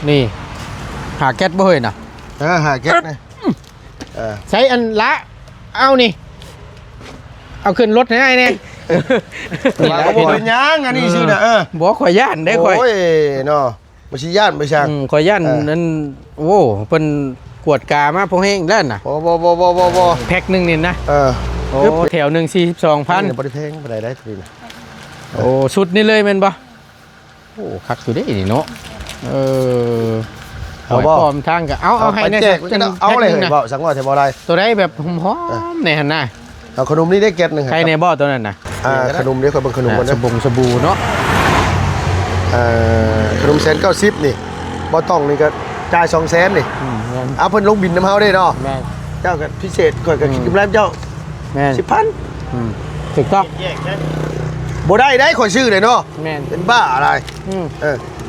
นี่หาแก๊สบ่เฮ้ยน่ะหาแก๊สนี่ใช้อันละเอานี่เอาขึ้นรถให้เนี่ยนี่แหละบ่เป็นยังอันนี้ชื่อน่ะบ่ข่อยย่านได้ข่อยโอ้ยเนาะบ่สิย่านบ่ช่างข่อยย่านนั้นโอ้เพิ่นกวดกามาพอแห้งแล้วน่ะบ่แพ็คนึงนี่นะโอ้แถวนึง 42,000 บ่ได้แพงบ่ได้ทีน่ะโอ้ชุดนี้เลยแม่นบ่โอ้คักสุดเด้นี่เนาะเอาบ่พร้อมทางก็เอาให้แน่เอาเลยบ่สังว่าแท้บ่ได้ตัวใดแบบหอมๆแน่หั่นน่ะเอาขนมนี่ได้แก๊สนึงใครในบ่อตัวนั้นน่ะขนมนี่ค่อยเบิ่งขนมก่อนนะสบู่เนาะขนม190นี่บ่ต้องนี่ก็จ่าย200,000นี่เอาเพิ่นลงบินน้ำเฮาได้เนาะเจ้าก็พิเศษข่อยก็คิดกำไรเจ้าแม่น 10,000ถูกต้องบ่ได้ข่อยซื้อเลยเนาะแม่นเป็นบ้าอะไร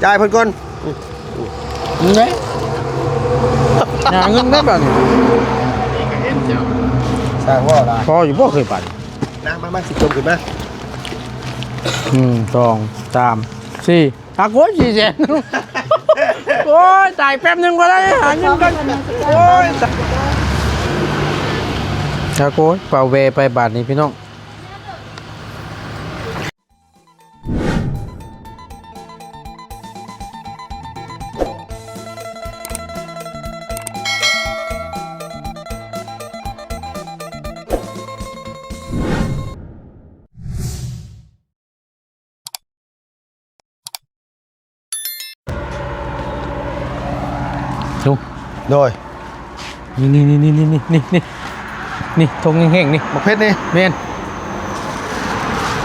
จ่ายเพิ่นก่อนเด้หาเงินได้บ่นี่สร้างว่าได้พออยู่บ่เคยไปนะมา10จมขึ้นมา2 3 4หักโอ้ย4แสนโอ้ยจ่ายแป๊บนึงก็ได้หาเงินกันโอ้ยหักโอ้ยเป่าเวไปบาทนี้พี่น้องดูโดยนี่ทงแห้งๆนี่มะเพ็ดนี่เมน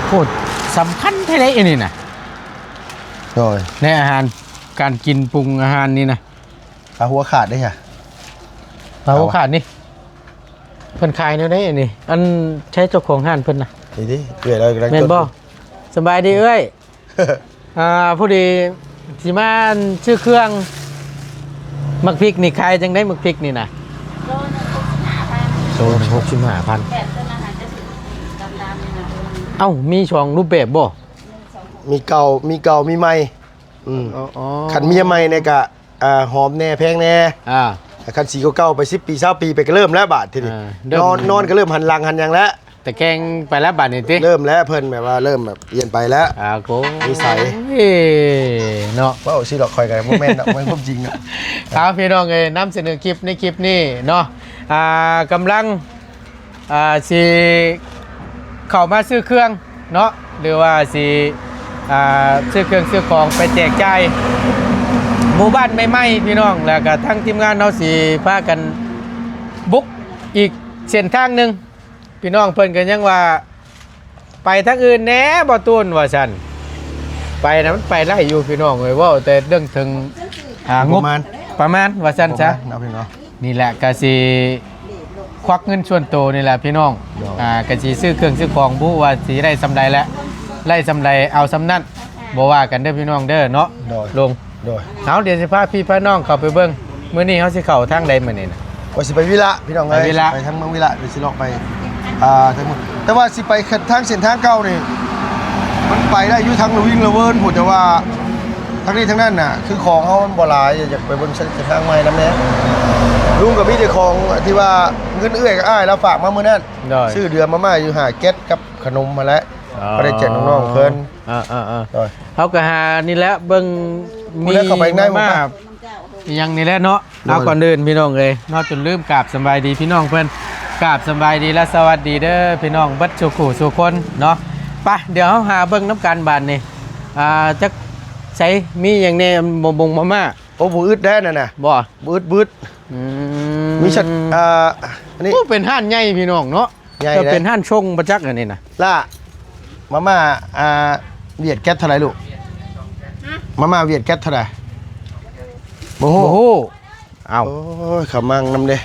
โคตรสำคัญแท้เลยนี่นะโดยในอาหารการกินปรุงอาหารนี่นะปลาหัวขาดได้ค่ะปลาหัวขาดนี่เพิ่นขายเนี่ยได้นี่อันใช้เจ้าของห้านเพิ่นนะนี่ดิเกลือเลยเมนบ่สบายดีเอ้ยผู้ดีสิมาชื่อเครื่องมักพริกนี่ขายจังได้มักพริกนี่นะโลละ65,000เอ้ามีช่องรูปแบบบ่มีเก่ามีใหม่ขันเมียใหม่เนี่ยก็หอมแน่แพงแน่ขันสีเก่าไป10 ปี20 ปีไปก็เริ่มแล้วบาททีนี้นอนก็เริ่มหันหลังหันยังแล้วแต่แกงไปแล้วบาทนี่ติเริ่มแล้วเพิ่นแบบว่าเริ่มแบบเปลี่ยนไปแล้วโกนิสัยเนาะว่าสิดอกคอยกันโมเมนต์นะมันความจริงนะครับพี่น้องนำเสนอคลิปในคลิปนี้เนาะกำลังสิเข้ามาซื้อเครื่องเนาะหรือว่าสิซื้อเครื่องซื้อของไปแจกจ่ายหมู่บ้านใหม่ๆพี่น้องแล้วก็ทั้งทีมงานเราสิพากันบุกอีกเส้นทางนึงพี่น้องเพิ่นกันยังว่าไปทางอื่นแหน่บ่ตูนว่าซั่นไปนะมันไปได้อยู่พี่น้องเอ้ยว่าแต่เรื่องถึงงบประมาณว่าซั่นซะนี่แหละก็สิควักเงินส่วนตัวนี่แหละพี่น้องก็สิซื้อเครื่องซื้อของบ่ว่าสิได้สำใดแล้วไล่สำใดเอาสำนั้นบ่ว่ากันเด้อพี่น้องเด้อเนาะลงเอาเดี๋ยวสิพาพี่พาน้องเข้าไปเบิ่งมื้อนี้เฮาสิเข้าทางใดมื้อนี้น่ะว่าสิไปวิระพี่น้องเอ้ยไปทางเมืองวิระเดี๋ยวสิลองไปทั้งหมดแต่ว่าสิไปทางเส้นทางเก่านี่มันไปได้อยู่ทางวิ่งละเวิร์นพูดแต่ว่าทางนี้ทางนั้นน่ะคือของเขามันบ่หลายอยากไปบนเส้นทางใหม่นำแน่ลุงกับพี่เจ้าของที่ว่าเงินเอื้อยกับอ้ายเราฝากมามื้อนั้นซื้อเดือนมาม่าอยู่หาแก๊สกับขนมมาแล้วบ่ได้แจกน้องๆเพิ่นเฮาก็หานี่แหละเบิ่งมีมาอย่างนี้แหละเนาะเอาก่อนอื่นพี่น้องเอ้ยเนาะจนลืมกราบสบายดีพี่น้องเพิ่นกราบสบายดีและสวัสดีเด้อพี่น้องบัดสุขุสุคนเนาะไปเดี๋ยวหาเบิ่งน้ำกันบานนี่จักใช้มีอย่างแน่บงมาม่าโอ้บ่อึดแน่น่ะนะบ่บึดมีชัดอันนี้เป็นห้านใหญ่พี่น้องเนาะก็เป็นห้านชงประจักษ์อันนี้นะล่ะมาม่าเวียดแก๊สเท่าไหร่ลูกมาม่าเวียดแก๊สเท่าไหร่โอ้โหเอาโอ้ยขมังนำเด้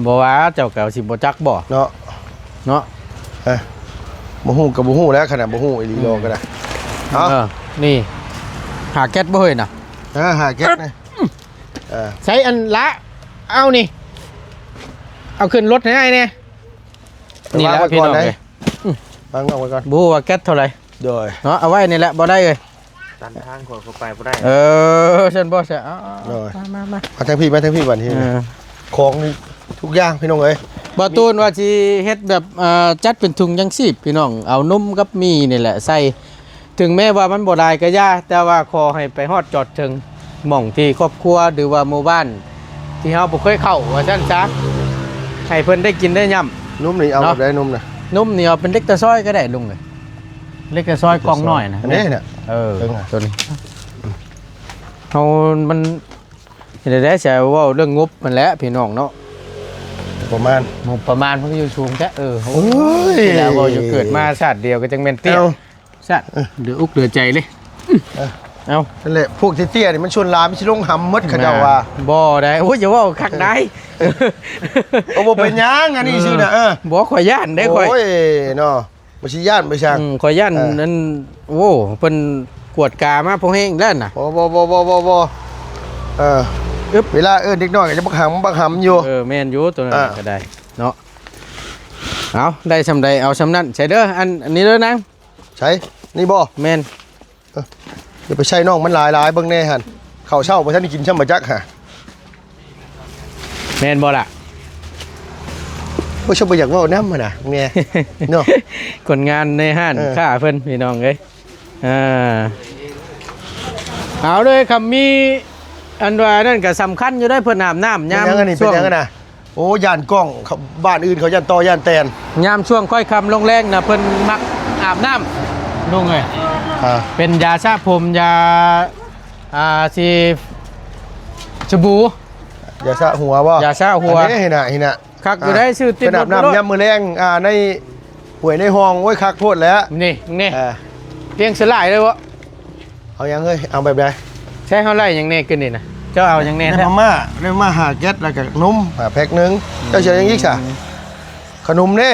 บ่ว่าเจ้าเก่าสิบ่จักบ่เนาะบ่ฮู้กับบ่ฮู้แล้วขนาดบ่ฮู้อีหลีโลก็ได้นี่หาแก๊สบ่เฮ้ยน่ะหาแก๊สนี่ใช้อันละเอานี่เอาขึ้นรถให้เนี่ยนี่แหละพี่น้องเลยวางไว้ก่อนบูว่าแก๊สเท่าไหร่โดยเนาะเอาไว้นี่แหละบ่ได้เลย ตันทางคนเข้าไปบ่ได้ ฉันบ่ใช่มา มาทางพี่บัดนี้ของนี่ทุกอย่างพี่น้องเอ้ย บ่ตูนว่าสิเฮ็ดแบบจัดเป็นถุงยังชีพพี่น้องเอานมกับมีนี่แหละใส่ถึงแม้ว่ามันบ่ได้ก็ย่าแต่ว่าขอให้ไปฮอดจอดถึงหม่องที่ครอบครัวหรือว่าหมู่บ้านที่เฮาบ่เคยเข้าว่าซั่นซะให้เพิ่นได้กินได้ย่ำ นุ่มนี่เอาแบบได้นุ่มนะ นมนี่เอาเป็นเล็กตะซอยก็ได้ลุงเลยเล็กตะซอยกล่องน้อยนะ อันนี้เนี่ย ตัวนี้เอามันเดี๋ยวได้จะว่าเรื่องงบมันแหละพี่น้องเนาะ ประมาณ งบประมาณมันก็อยู่สูงแค่โอ้ย แล้วบ่อยู่เกิดมาชาติเดียวก็จังแม่นเตี้ยชาติเดืออุกเดือใจเลยเอา นั่นแหละพวกเตี้ยๆนี่มันชวนลาไม่ใช่ลงหำมดเขาเจ้าว่า บ่ได้โอ้ยอย่าว่าคักได้ เอาบ่เป็นหยังอันนี้ซื่อน่ะบ่ข่อยย่านได้ข่อย โอ้ยเนาะบ่สิย่านบ่ช่าง ข่อยย่านนั้นโอ้เพิ่นกวดกามาพอแห้งแล้วน่ะ บ่เวลาเด็กน้อยก็จะบักหำอยู่ แม่นอยู่ตัวนั้นก็ได้เนาะเอาได้ซำใดเอาซำนั้นใช่เด้ออันนี้เด้อนาง ใช่นี่บ่ แม่น อย่าไปใช้น้องมันหลายเบิ่งแน่หั่นข้าวเช้าบ่ทันได้กินช่ำบ่จักฮะ แม่นบ่ล่ะ บ่ชอบบ่อยากเว้านำหั่นน่ะแม่เนาะ คนงานในห้านค่าเพิ่นพี่น้องเอ้ยเอาเลยคำมีอันว่านั่นก็สำคัญอยู่ได้เพิ่นอาบน้ำยาม ช่วงน่ะโอ้ย่านกล้องบ้านอื่นเขาย่านต่อย่านแตน ยามช่วงค่อยคำลงแรงน่ะเพิ่นมักอาบน้ำลุงเอ้ยเป็นยาชาผมยาสิชบู อย่าสะหัวบ่ อย่าสะหัว อันนี้เห็นน่ะ คักอยู่ได้ชื่อติด เป็นอาบน้ำยามมื้อแรงในห้วยในห้องโอ้ยคักโพดแล้ว นี่เลี้ยงสลายเลยวะ เอายังเอ้ยเอาแบบใด ใช้เท่าไรอย่างแน่ขึ้นนี่นะเจ้าเอาอย่างแน่ ได้มาหาแก๊สแล้วก็นมแพ็คนึงเจ้าเชียยังอีกซะขนมเด้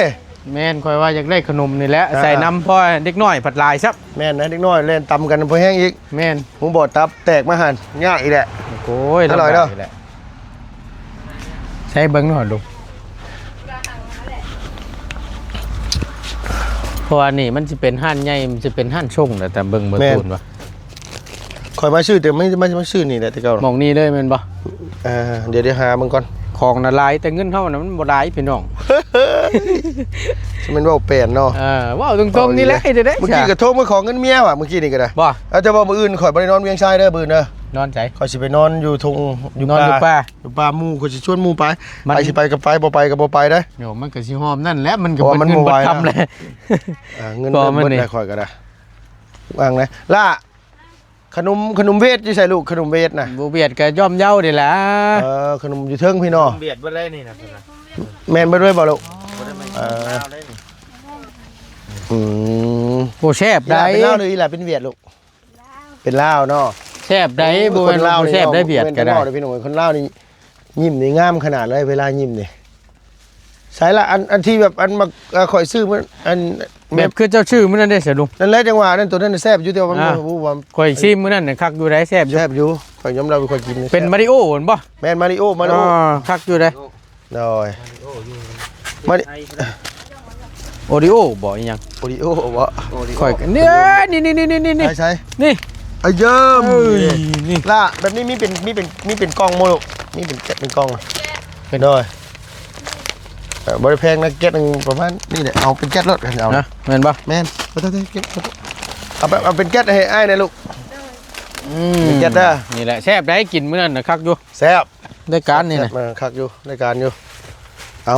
แม่นคอยว่าอยากได้ขนมนี่แหละใส่น้ำพ่อเด็กน้อยผัดลายซับ แม่นนะเด็กน้อยเล่นตำกันพอแห้งอีก แม่น หมูบดตับแตกมาหั่นยากอีกแหละ โอ้ย อร่อยเด้อ ใช้เบิ้งหน่อยลูกเพราะว่านี่มันจะเป็นห้านใหญ่มันจะเป็นห้านช่งแต่เบิ้งเบิ้งตูนวะ คอยมาชื่อแต่ไม่ชื่อนี่แหละแต่เก่าม องนี่เลยแมันบ่ เดี๋ยวหามึงก่อน ของน่ะลายแต่เงินเท่านั้นมันบ่ลายพี่น้อง จะเป็นว่าเปลี่ยนเนาะ ว้าวตรงๆนี่แหละเด้ เมื่อกี้กระโทษมาขอเงินเมียว่ะเมื่อกี้นี่ก็ได้ บ่ แต่ว่ามื้ออื่นข่อยบ่ได้นอนเวียงชายเด้อมื้อเด้อน อนใจ ข่อยสิไปนอนอยู่ทุ่ง นอนอยู่ป่า อยู่ป่าหมู่ข่อยสิชวนหมู่ไป มัน ไปสิไปก็ไปบ่ไปก็บ่ไปได้ โยมันก็สิหอมนั่นแหละมันก็ เพราะ เป็น มัน เงิน บ่ไหว บัดคำเลย เงิน พอมัน เบิด นี่ ได้ข่อยก็ได้วางเลยล่ะขนมเวทอยู่ใส่ลูกขนมเวทน่ะ บ่เบียดก็ย่อมเย้านี่แหละ ขนมอยู่เทิงพี่น้อง เบียดบ่ได้นี่นะ แม่นบ่ด้วยบ่ลูก บ่ได้มันข้าวได้นี่ โอ้แซ่บได้ เป็นลาวหรืออีหล่ะเป็นเวียดลูกเป็นลาวเนาะ แซ่บได้บ่แม่นลาวแซ่บได้เบียดก็ได้ พี่น้องคนลาวนี่ยิ้มนี่งามขนาดเลยเวลายิ้มนี่ใช่ละอันที่แบบอันมาข่อยซื้อมันอัน แบบคือเจ้าชื่อมื้อนั้นได้เสียลุง นั่นแหละจังหวะนั่นตัวนั้นแซ่บอยู่แต่ว่ามันว่า ข่อยชิมมื้อนั้นน่ะคักอยู่ได้แซ่บอยู่ แซ่บอยู่ข่อยยอมรับข่อยกิน เป็นมาริโอเห็นบ่ แม่นมาริโอมาริ อ๋ โอ อคักอยู่ได้ น้อยมาริ โอริโอบ่อีหยัง โอริโอบ่ ข่อยเนี่ยนี่ ใช่ นี่ อะเยิ่ม นี่ ล่ะแบบนี้มีเป็นกล่องโมลูกมีเป็นกล่องเป็นด้วยบริแพงนะแก๊สนึงประมาณนี่แหละเอาเป็นแก๊สรถกันเอา นะแม่นบ่ แม่นเอาเป็นแก๊สให้อ้ายนะลูก เป็นแก๊สเด้อ นี่แหละแซ่บได้กินมื้อนั้นน่ะคักอยู่ แซ่บ ได้การนี่น่ะ มาคักอยู่ในการอยู่เอา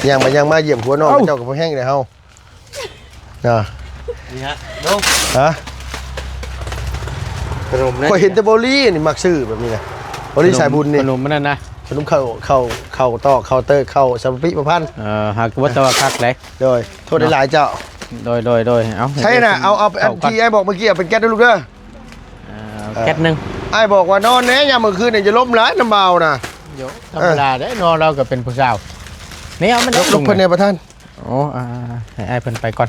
ยังมาเยี่ยมหัวน้องเจ้ากับพ่อแห้งเลยเฮานะ นี่ฮะน้อง ฮะ ขนมนะ ก็เห็นแต่โบลี่นี่มักซื้อแบบนี้นะโบลี่สายบุญนี่ ขนมมันนั่นนะ ขนมเข้าตอกเข้าเตอร์เข้าสัมปิประพันธ์ หากว่าตัวคักเลย โดยโทษได้หลายเจ้า โดยเอา ใช่น่ะเอาอันที่ไอ้บอกเมื่อกี้เป็นแก๊สด้วยลูกเด้อ แก๊สนึง ไอ้บอกว่านอนแน่ยามเมื่อคืนเนี่ยจะล้มหลายน้ำเบานะ ธรรมดาได้นอนเราก็เป็นผู้สาวนี่เอามัน ลูกเพิ่นเนี่ยประท่าน โอ้ให้ไอ้เพิ่นไปก่อน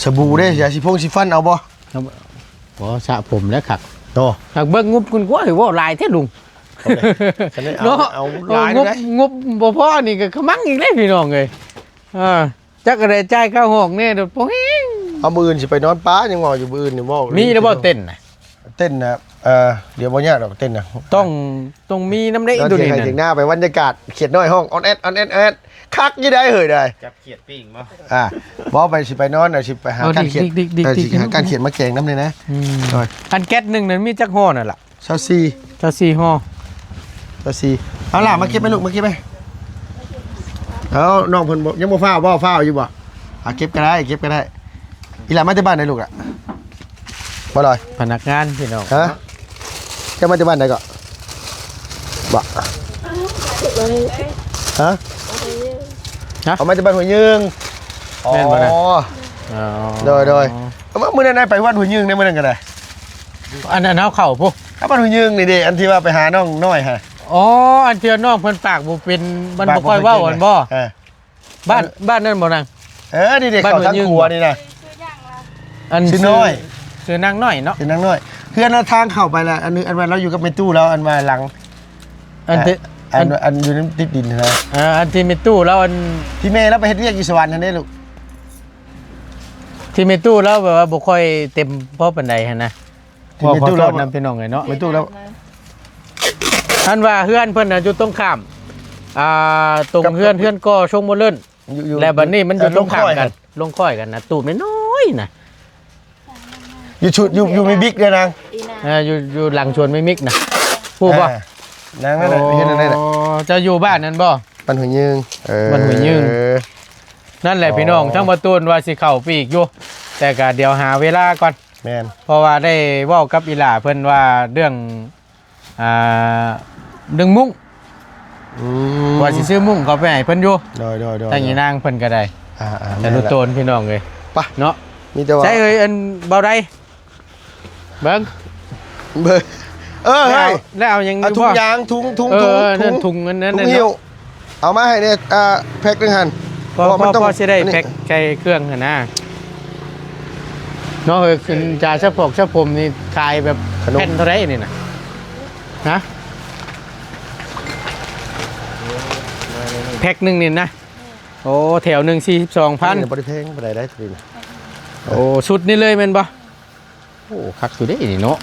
สบู่เด้ยาสีพงสีฟันเอาบ่ บ่สระผมแล้วคัก โต หากเบิ่งงบคุณกว่าหรือว่าลายแท้ลุง เอาหลายได้ งบบ่พอนี่ก็ขมังอีกเลยพี่น้องเอ้ยจักอะไรจ่ายค่าห้องเนี่ยเดี๋ยวพอแห้ง เอามืออื่นสิไปนอนป้ายังงออยู่มืออื่นนี่บ่ มีแล้วบ่เต้นน่ะ เต้นนะเดี๋ยวบ่ยากดอกเต้นนะ ต้องมีน้ำได้ ตอน ตัว เที่ย นี้ งให้ น่ะ ถึงหน้าไปบรรยากาศเขียนน้อยห้องออนแอดคักยี่ได้เฮ้ยได้ จับเขียดปิ้งบ่ บ่ไปสิไปนอนน่ะสิไปหาการเขียนสิหาการเขียนมาแกงน้ำเลยนะ อืม โดย อันแก๊สหนึงนั้นมีจักห่อนั่นล่ะ เช้าซี เจ้า4ห่อ เอาล่ะมาเก็บไหมลูกมาเก็บไหมเอาน้องเพิ่นบอกยังบ่ฟ้าวอยู่บ่เก็บก็ได้อีหล่ะมาจากบ้านไหนลูกอ่ะบ่ลอย พนักงานพี่น้อง ฮะจะมาจากบ้านไหนก็บ่ฮะเอามาจากบ้านหัวยึงอ๋อ อ๋อ โดยเอามามื้อนั้นไปวัดหัวยึงได้มื้อนั้นก็ได้ อันนั้นเฮาเข้าพุ เอาบ้านหัวยึงนี่เด้อันที่ว่าไปหาน้องน้อยฮะ อ๋ออันเทื่อน้องเพิ่นปากบ่เป็นมันบ่ค่อยเว้ากันบ่ บ้านนั่นบ่นาง นี่เด็กเขาทั้งครัวนี่นะ อัน ชื่อน้อย ชื่อนางน้อยเนาะ เป็นนางน้อยเพื่อนเราทางเข้าไปละอันนึงอันว่าเราอยู่กับเมตู้แล้วอันว่าหลัง อันที่ อันอยู่ในติดดินนะ อันที่มีตู้แล้วอัน ที่แม่เราไปเฮ็ดเรียกอยู่สวรรค์นั่นเด้ลูก ที่มีตู้แล้วแบบว่าบ่ค่อยเต็มพอปานใดหั่นนะ ที่เมตู้ แล้ แล้ว นำพี่น้องไงเนาะ เมตู้แล้ว อันว่าเฮือนเพิ่นน่ะอยู่ตรงข้ามตรงเฮือนก็ชงบ่เลิ่น อยู่ และบัดนี้มันอยู่ตรงข้ามกัน ล ลงค่อยกันนะตู้น้อยๆน่ะ อยู่ชุดอยู่มีบิ๊กด้วยนาง อยู่หลังชวนไม่มิกนะผู้บ่ นางนั่นแหละเฮ็ดนั่นแหละ อ๋อจะอยู่บ้านนั้นบ่ ปันหัวยึง ปันหัวยึง นั่นแหละพี่น้องทั้งประตูนว่าสิเข้าปีกอยู่แต่ก็เดี๋ยวหาเวลาก่อน แม่น เพราะว่าได้เว้ากับอีหล่าเพิ่นว่าเรื่องมุ้งว่าสิซื้อมุ้งเขาไปให้เพิ่นอยู่ โดย ทางอีนางเพิ่นก็ได้ แต่รู้โตนพี่น้องเลย ไป เนาะ มีแต่ว่า ใช่เอ้ยอันเบาได้เบิ่ง เบอร์เฮ้ย แล้วเอายัง ถุงยางถุง นั่นถุงอันนั้น ถุงหิ้วเอามาให้เนี่ยแพ็คนึงหั่น พอสิได้แพ็คใช้เครื่องหั่นนะเนาะเอ้ยขึ้นจ่าชะผมนี่ขายแบบแผ่นเท่าไหร่นี่น่ะฮะแพ็คนึงนี่นะโอ้แถวนึง 42,000 บ่ได้แพงบ่ได้ทีนี้ โอ้ชุดนี้เลยแม่นบ่โอ้คักอยู่เด้นี่เนาะ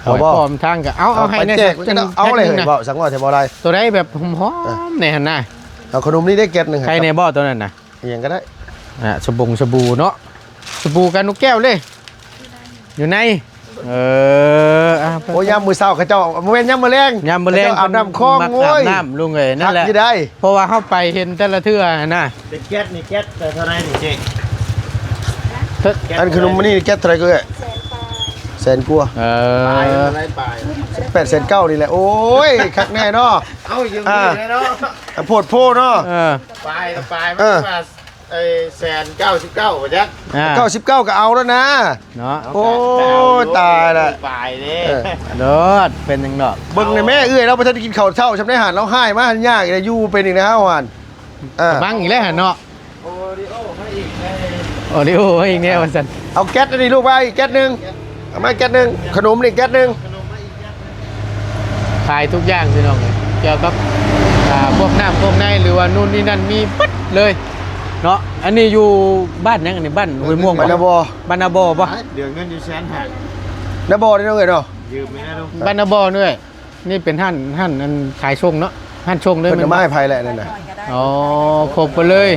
เอาพร้อมทางก็เอาให้ ไป แน่ แจกเอาเลยบ่สังว่าแถวบ่ได้ ตัวใดแบบหอมๆในหั่นน่ะ เอาขนมนี่ได้แก๊สนึง ใครในบ่อตัวนั้นน่ะ อย่างก็ได้ สบู่เนาะสบู่กันนกแก้วเลยอยู่ในโอ้ยามมือเช้าเขาเจ้าบ่แม่นยามมื้อแลง ยามมื้อแลง อาบน้ำคลองโอ้ย น้ำลุงเอ้ยนั่นแหละ ที่ได้ เพราะว่าเข้าไปเห็นแต่ละเทื่อน่ะ เป็นแก๊สนี่แก๊สแต่เท่าไหร่นี่เจ๊ อันขนมนี่แก๊สเท่าไหร่ก็แสนกว่า ปลายอะไรปลาย 8,900,000นี่แหละโอ้ยคักแน่เนาะ เอาอยู่นี่เนาะ โพดโพเนาะ ปลายกับปลายมันมา199บ่จัก 99ก็เอาแล้วนะ เนาะ โอ้ยตายละ ปลายเด้ โดดเป็นจังดอก เบิ่งในแม่เอื้อยเราบ่ทันได้กินข้าวเช้าฉันได้หารเราให้มาหันยากอีกแล้วอยู่เป็นอีกนะฮะวัน บังอีกแล้วเนาะ โอริโอให้อีก โอริโออีกแน่ว่าซั่น เอาแก๊สอันนี้ลูกไปแก๊สนึงเอามาแก๊สนึงขนมนี่แก๊สนึง ขายทุกอย่างพี่น้องเอ้ยเกี่ยวกับพวกน้ำพวกในหรือว่านู่นนี่นั่นมีปึ๊ดเลยเนาะอันนี้อยู่บ้านยังอันนี้บ้านห้วยม่วง บ้านนาบอ บ้านนาบอป่ะ เดือนเงินอยู่แสนหัก นาบอได้เนาะเอ้ยเนาะ ยืมไม่ได้ลูก บ้านนาบอด้วยนี่เป็นห้านอันขายชงเนาะห้านชงด้วย เพิ่นจะมาให้ภัยแหละนั่นน่ะ อ๋อครบไปเลย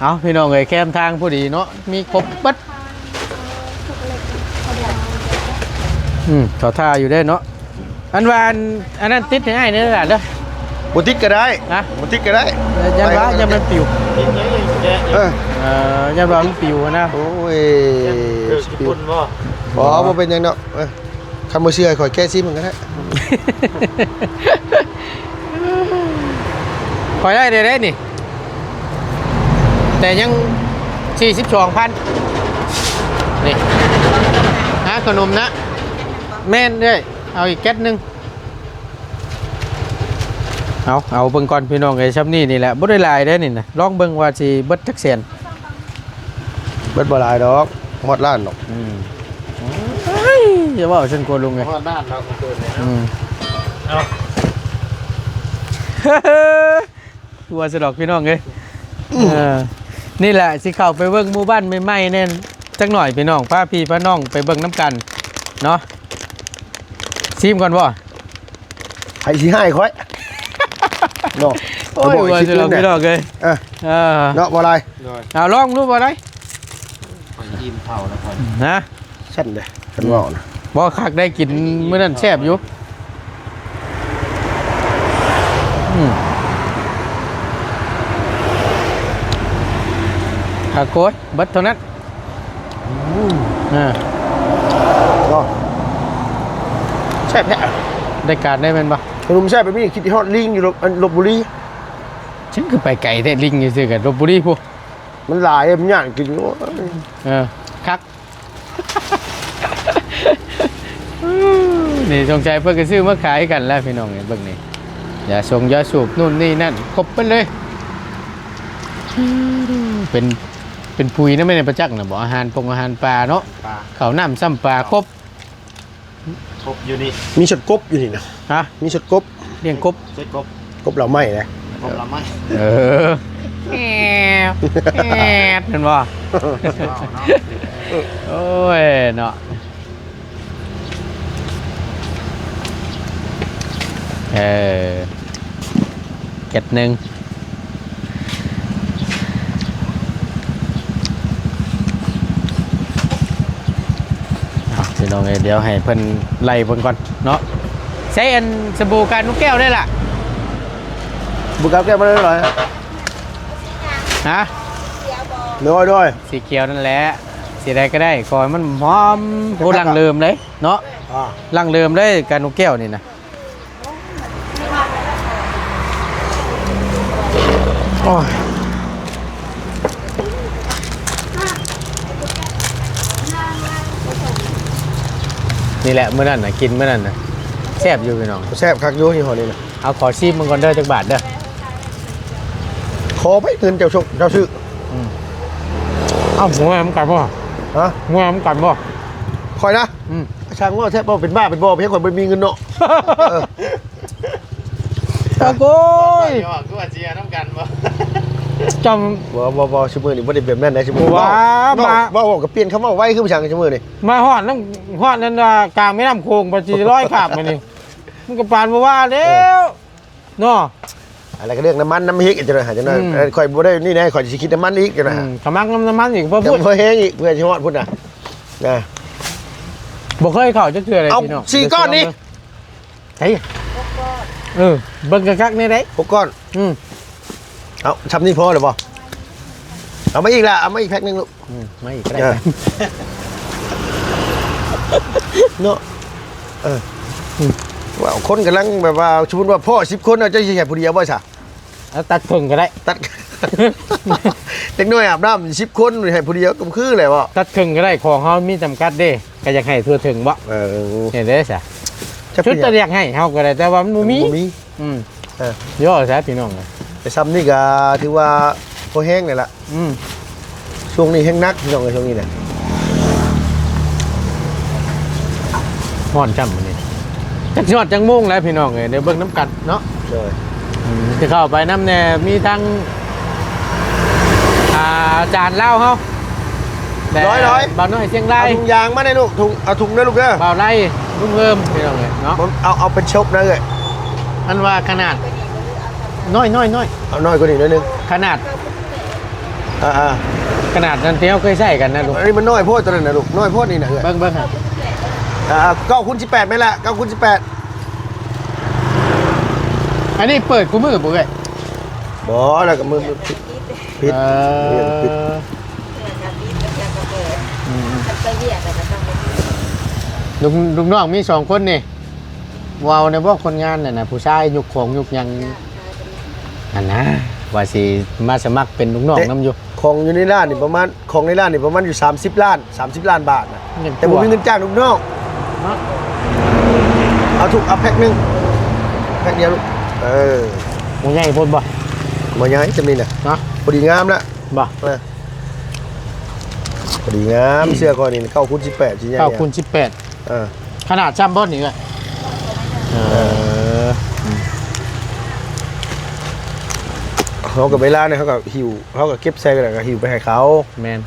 เอาพี่น้องเอ้ยแคมทางผู้ดีเนาะมีครบปึ๊ดเขาท่าอยู่ได้เนาะอันวานอันนั้นติดง่ายนี่แหละเด้อ บ่ติดก็ได้ นะ บ่ติดก็ได้ ยันว่ายันมันปิว กินเยอะๆแกะ ยันว่ามันปิวนะ โอ้ย เดือดญี่ปุ่นบ่ บ่เป็นหยังเนาะคันบ่เชื่อข่อยแก้ซิมันก็ได้ ขอได้ได้นี่แต่ยัง 42,000นี่ขนมนะแม่นด้วยเอาอีกแก๊สนึงเอาเบิ่งก่อนพี่น้องไอ้ชับนี่แหละบ่ได้หลายได้นี่นะลองเบิ่งว่าสิเบิดจักแสน เบิดบ่หลายดอกหมดล้านดอก อย่าว่าฉันกลัวลุงไง เพราะด้านเราเกินเลยเอา ตัวสะดอกพี่น้องเอ้ย นี่แหละสิเข้าไปเบิ่งหมู่บ้านใหม่ๆแน่จักหน่อยพี่น้องพาพี่พาน้องไปเบิ่งน้ำกันเนาะซิมก่อนบ่ ให้สิให้ค่อยเนาะ โอ้ยว่าสิเราพี่น้องเอ้ย เออ เออ เนาะบ่อะไร โดย เอาลองดูบ่ได้ ข่อยยิ้มเผาแล้วข่อย นะ ชั้นเลยฉันว่านะ บ่คักได้กินมื้อนั้นแซ่บอยู่คักโกยเบิดเท่านั้นอ่า ก็แซ่บแท้ ได้การได้แม่นบ่ ขนมแซ่บแบบนี้คิดฮอดลิงอยู่ลพบุรี ฉันคือไปไกลแต่ลิงซื่อๆกันลพบุรีพุ มันหลายมันย่างกินโอ้ย คัก นี่สงใจเพื่อนก็ซื้อมาขายกันแล้วพี่น้องเนี่ยเบิ่งนี่อย่าส่งยาสูบนู่นนี่นั่นครบไปเลยเป็นปุ๋ยนะไม่ได้ประจักษ์นะบอกอาหารปลาเนาะ ปลา เขาวน้ำซ้ำปลาครบ ครบอยู่นี่ มีช็อตกบอยู่นี่นะ ฮะ มีช็อตกบ เลี้ยงกบ เจ็ดครบ กบเราไม่นะ ครบละไม่ เออแอบเห็นบ่โอ้ยเนาะเก็ดหนึ่งพี่น้องเดี๋ยวให้เพิ่นไล่เพิ่นก่อนเนาะใช้อันสบู่การนุกแก้วได้ล่ะ บุกกับแก้วมาได้หน่อย ฮะ ด้วย สีเขียวนั่นแหละสีใดก็ได้ขอให้มันหอมโอ้ลังเริ่มเลยเนาะลังเริ่มเลยการนุกแก้วนี่นะโอ้ยนี่แหละเมื่อนั้นนะกินเมื่อนั้นนะแซ่บอยู่พี่น้อง แซ่บคักอยู่ที่หอนี่นะ เอาขอซีมมันก่อนเด้อจักบาทเด้อ ขอไปเงินเจ้าชกเจ้าชื่อ เอ้าหมูแหมกันบ่ ฮะ หมูแหมกันบ่ คอยนะช่างว่าแท้บ่เป็นบ้าเป็นบ่เพียงคนไม่มีเงินเนาะ ตะโกย ยอดคือว่าเจียน้ำกันบ่ จ บ่ชั่วโมงนี่บ่ได้แบบนั้นนะชั่วโมง ว้า บ่กับเปลี่ยนคำว่าไว้คือผู้ช่างชั่วโมงนี่ ำมาฮอดน้ำฮอดนั่นน่ะกลางแม่น้ำโขงปจีร้อยขาบมานี่มันก็ปานบ่ว่าแล้วเนาะ อะไรก็เรื่องน้ำมันน้ำพริกจังได๋หาจังได๋ข่อยบ่ได้นี่นะข่อยสิคิดน้ำมันอีกจังได๋ ขมักน้ำมันอีกเพื่อ เดี๋ย พู ว ด พอแห้งอีกเพื่อสิฮอดพุ่นน่ะนะ บ่เคยเข้าจักเทื่อเลย เอา พี่น้อง 4ก้อนนี่ เฮ้ยเบิ่งกักๆนี่ได้ 6ก้อนเอาทำนี่พอหรือบ่เอามาอีกละเอามาอีกแพ็คนึงลูก ไม่อีกก็ได้ เนาะว่าคนกำลังแบบว่าสมมุติว่าพ่อ10คนเอาจะสิให้ผู้เดียวบ่ซะ แล้วตัดเพิ่งก็ได้ ตัด เด็กน้อยอาบน้ำ10คนให้ผู้เดียวก็คือแหละบ่ ตัดเพิ่งก็ได้ของเฮามีจำกัดเด้ก็อยากให้ทั่วถึงบ่เห็นเด้ซะชุดจะอยากให้เฮาก็ได้แต่ว่ามันบ่มี มี ย่อซะพี่น้อง ไปซ้ำนี่ก็ถือว่าพอแห้งเลยล่ะช่วงนี้แห้งนักพี่น้องในช่วงนี้เนี่ย ฮ้อนจ้ำมื้อนี้จักสิฮอดจังโมงแล้วพี่น้องเอ้ยเดี๋ยวเบิ่งน้ำกันเนาะ เลย จะเข้าไปน้ำแน่มีทั้งอาจารย์เล่าเขาแบบบ่าวน้อยเชียง เอา ราย ถุงยางมาได้ลูกถุงเอาถุงนะลูกเด้อ บ่าวไร่ลุงเริ่มพี่น้องเลยเนาะ เอาเป็นชบนะเลย อันว่าขนาดน้อย เอาน้อยกว่านี้หน่อยนึง ขนาด อ่า ขนาดนั้นที่เขาเคยใช้กันนะลุง อันนี้มันน้อยโพดตัวนั้นนะลูกน้อยโพดนี่นะเลย เบิ้งครับ 9x18ไหมล่ะ9x18 อันนี้เปิดกูมือปุ๊กเลย บ่แล้วก็มือผิด ลุงน้องมี2คนนี่ว้าวในพวกคนงานน่ะนะผู้ชายยุกของยุกยังอันนะว่าสิมาสมัครเป็นลุงน้องน้ำอยู่ ของอยู่ในร้านนี่ประมาณของในร้านนี่ประมาณอยู่30 ล้านบาทนะแต่ผมมีเงินจ้างลูกน้องเอาถูกเอาแพ็คนึงแพ็คเดียวลูกหมูใหญ่พดบ่ มาย้ายจำนี่น่ะ เนาะ พอดีงามละ บ่ พอดีงามเสื้อก่อนนี่9x18ชิ้นใหญ่ 9คูณ18ขนาดจัมโบ้นี่เลย เขากับเวลาเนี่ยเขาก็หิวเขาก็เก็บใส่กันแล้วก็หิวไปให้เขา แมน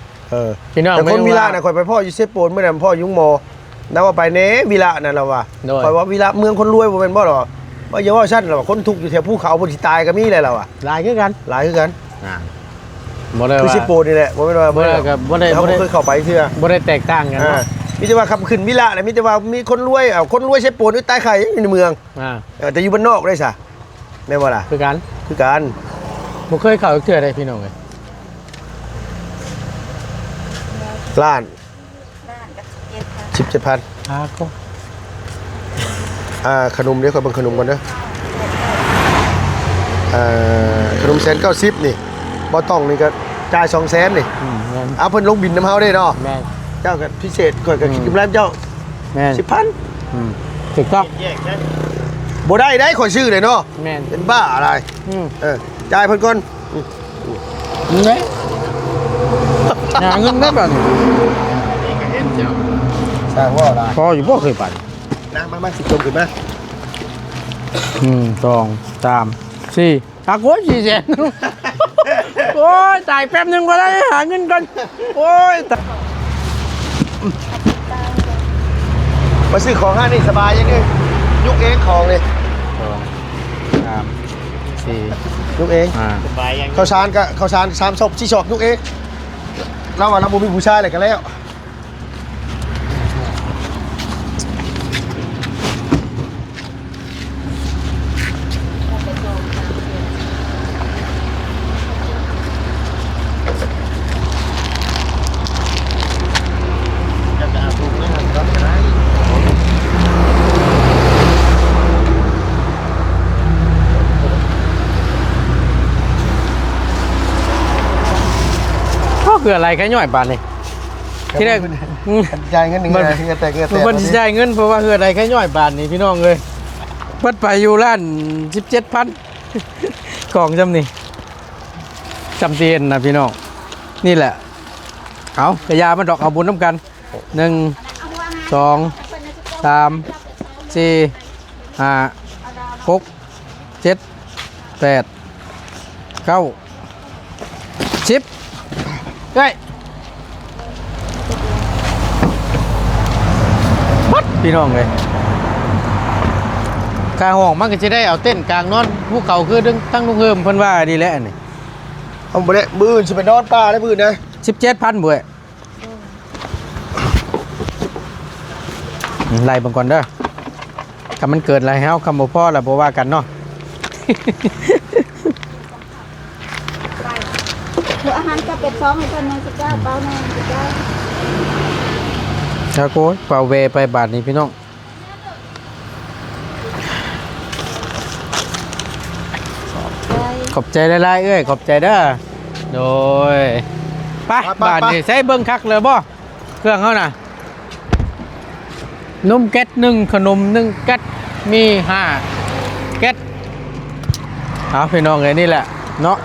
พี่น้องแต่คนวิลาน่ะข่อยไปพ่ออยู่เซโปนเมื่อนั้นพ่อยุ่งมอแล้วว่าไปเนวิลานั่นเราว่าข่อยว่าวิลาเมืองคนรวยบ่แม่นบ่หรอว่าอย่าว่าชั้นเราคนทุกข์อยู่แถวภูเขาบ่สิตายก็มีเลยเราอ่ะ หลายคือกัน หลายคือกัน บ่ได้ คือ ว่า เซโปนนี่แหละบ่แม่นว่า บ่ได้ก็บ่ได้ เขาเคยเข้าไปเทื่อ บ่ได้แตกต่างกันเนาะ มีแต่ว่าขับขึ้นวิลาน่ะมีแต่ว่ามีคนรวยคนรวยเซโปนอยู่ใต้ไข่อยู่ในเมืองแต่อยู่บ้านนอกได้ซะแม่นบ่ล่ะ คือกัน คือกัน บ่เคยเข้าเทื่อใดพี่น้องเอ้ย ล้าน 17,000 ก็ ขนมเดี๋ยวข่อยเบิ่งขนมก่อนเด้อขนม190นี่บ่ต้องนี่ก็จ่าย200,000นี่ แม่น เอาเพิ่นลงบินน้ำเฮาได้เนาะ แม่น เจ้าก็พิเศษข่อยก็คิดกำไรเจ้า แม่น 10,000 ถูกต้อง แยกกัน บ่ได้ข่อยซื้อเลยเนาะ แม่น เป็นบ้าอะไร อืม จ่ายเพิ่นก่อน เด้หาเงินได้บ่นี่ นี่ก็เห็นเจ้า สร้างว่าอะไร พออยู่บ่เคยไป นะมาสิจมขึ้นมา 2 3 4โอ้ย4แสนโอ้ยจ่ายแป๊บนึงก็ได้หาเงินก่อนโอ้ย มาซื้อของห้างนี่สบายยังไงยุกเองของเลย 2 3 4 ยุกเอง 5 สบายยัง ข้าวสารก็ข้าวสาร3ศพ4ศพยุกเองเราว่าเราบ่มีผู้ชายเลยกันแล้วก็คืออะไรแค่ย่อยบาทนี่ที่แรก จ่ายเงินหนึ่ง มัน เงินแต่เงิน มัน แต่ คนสิจ่ายเงินเพราะว่าคืออะไรแค่ย่อยบาทนี่พี่น้องเลยเปิดไปอยู่ร้าน 17,000 กล่องจำนี่จำเตียนนะพี่น้องนี่แหละเอากระยามันดอกเอาบุญน้ำกัน1 2 3 4 5 6 7 8 9 10เฮ้ยบัดพี่น้องเลยกลางห้องมันก็จะได้เอาเต้นกลางนอนภูเขาคือดึงตั้งลูกเฮิมเพิ่นว่าดีแล้วนี่ เอาบ่ได้มื้ออื่นสิไปนอนป่าได้มื้อนะ 17,000บ่เอ้ยไล่เบิ่งก่อนเด้อถ้ามันเกิดอะไรเฮาคำบ่พอแล้วบ่ว่ากันเนาะ อาหารก็เป็ดซ้อมให้เพิ่นนะสิเจ้าเป้าแน่สิเจ้า ชาโกยเป่าเวไปบาทนี้พี่น้องขอบใจหลายๆเอ้ยขอบใจเด้อโดยไปบาทนี้ใช้เบิ้งคักเลยบ่เครื่องเขาน่ะนมแก๊ส1ขนม1แก๊สมี5แก๊สเอาพี่น้องเลยนี่แหละเนาะ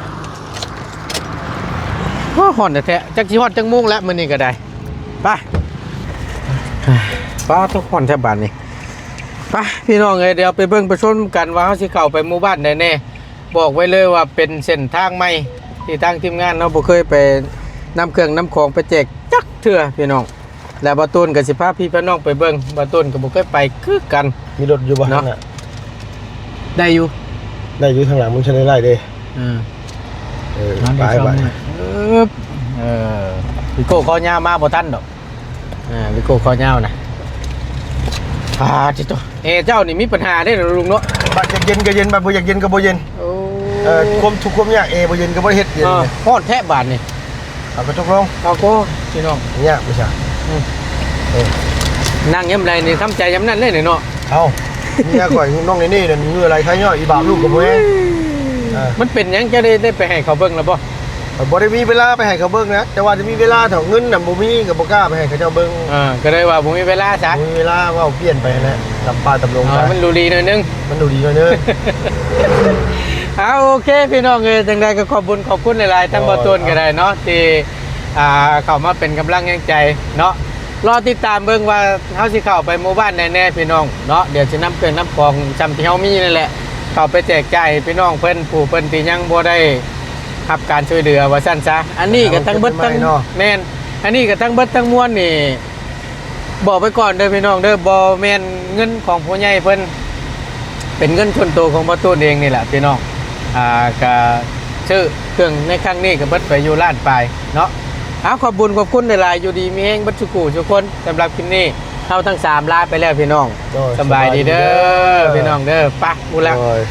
ห่อนแท้ๆจักสิฮอดจักมุ่งแล้วมื้อนี้ก็ได้ไปป้าทุกคนแทบบานนี่ไปพี่น้องเอ้ยเดี๋ยวไปเบิ่งไปชมกันว่าเขาสิเข้าไปหมู่บ้านแน่ๆบอกไว้เลยว่าเป็นเส้นทางใหม่ที่ทางทีมงานเราบ่เคยไปนำเครื่องนำของไปแจกจักเทื่อพี่น้องแล้วบ่ตูนกับสิพาพี่พี่น้องไปเบิ่งบ่ตูนก็บ่เคยไปคือกัน มีรถอยู่บ่ข้างหน้า ได้อยู่ ได้อยู่ข้างหลังมึงชนได้ไล่เด้ ไปไป เออพี่โก้คอยาวมาบ่ทันดอกพี่โก้คอยาวนะจิตตัวเจ้านี่มีปัญหาได้หรอลุงเนาะ บัดอยากเย็นก็เย็นบัดบ่อยากเย็นก็บ่เย็นความทุกข์ความยากบ่เย็นก็บ่เฮ็ดเย็น ฮอดแทบบาทนี่ เอาไปตกลง เอาโก้พี่น้อง ยากบ่ใช่ นั่งย้ำไรนี่ทำใจย้ำนั่นเลยเนาะ เอ้าเมียข่อยน้องนี่นั่นมืออะไรใครย่อยอีบาปลูกกับบ่แม่ มันเป็นยังจะได้ไปให้เขาเบิ่งแล้วบ่ บ่ได้มีเวลาไปให้เขาเบิ่งนะแต่ว่าจะมีเวลาเท่าเงินน่ะบ่มีก็บ่กล้าไปให้เขาเจ้าเบิ่ง ก็เลยว่าผมมีเวลาซะ มีเวลาว่าเปลี่ยนไปแล้วตำปลาตำลงไป มันดูดีหน่อยนึง มันดูดีหน่อยนึง โอเคพี่น้องเอ้ยจังใดก็ขอบคุณหลายๆทั้งบ่ต้นก็ได้เนาะที่เข้ามาเป็นกำลังแรงใจเนาะรอติดตามเบิ่งว่าเฮาสิเข้าไปหมู่บ้านแน่ๆพี่น้องเนาะเดี๋ยวสินำเครื่องนำของจำที่เฮามีนั่นแหละเข้าไปแจกจ่ายพี่น้องเพิ่นผู้เพิ่นที่ยังบ่ได้ รับการช่วยเหลือว่าซั่นซะอันนี้ก็ทั้งเบิดทั้งแม่นอันนี้ก็ทั้งเบิดทั้งมวลนี่บอกไปก่อนเด้อพี่น้องเด้อบ่แม่นเงินของผู้ใหญ่เพิ่นเป็นเงินส่วนตัวของบ่ตูนเองนี่แหละพี่น้องก็ชื่อเครื่องในครั้งนี้ก็เบิดไปอยู่ล้านปลายเนาะเอาขอบคุญขอบคุณหลายๆอยู่ดีมีแฮงเบัดทุกผู้ทุกคนสำหรับคลิปนี้เฮาทั้ง3ลาไปแล้วพี่น้องสบายดีเด้อพี่น้องเด้อปะบุละ โอ้ย